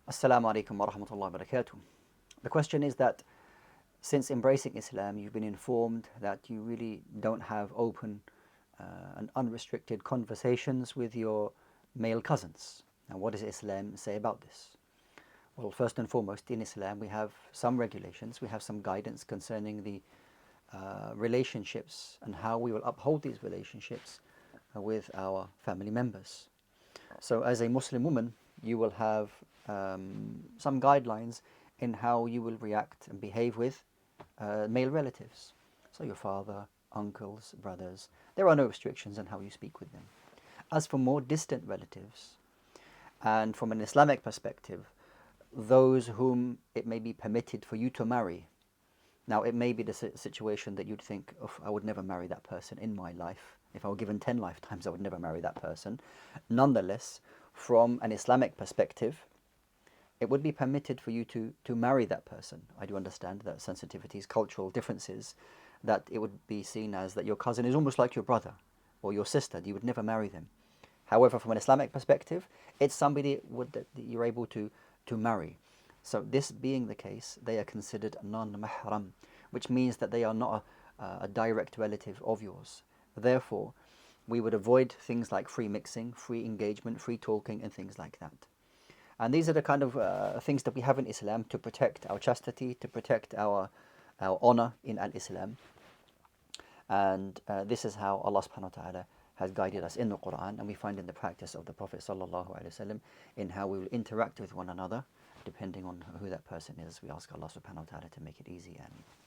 Assalamu alaikum wa rahmatullahi wa barakatuh. The question is that since embracing Islam, you've been informed that you really don't have open and unrestricted conversations with your male cousins. Now, what does Islam say about this? Well, first and foremost, in Islam, we have some regulations, we have some guidance concerning the relationships and how we will uphold these relationships with our family members. So, as a Muslim woman, you will have some guidelines in how you will react and behave with male relatives. So, your father, uncles, brothers, there are no restrictions on how you speak with them. As for more distant relatives, and from an Islamic perspective, those whom it may be permitted for you to marry. Now, it may be the situation that you'd think, oh, I would never marry that person in my life. If I were given 10 lifetimes, I would never marry that person. Nonetheless, from an Islamic perspective, it would be permitted for you to marry that person. I do understand that sensitivities, cultural differences, that it would be seen as that your cousin is almost like your brother or your sister. You would never marry them. However, from an Islamic perspective, it's somebody that you're able to marry. So this being the case, they are considered non-mahram, which means that they are not a direct relative of yours. Therefore, we would avoid things like free mixing, free engagement, free talking, and things like that. And these are the kind of things that we have in Islam to protect our chastity, to protect our honor in al-Islam. And this is how Allah subhanahu wa ta'ala has guided us in the Quran, and we find in the practice of the Prophet sallallahu alaihi wasallam in how we will interact with one another depending on who that person is. We ask Allah subhanahu wa ta'ala to make it easy. Ameen.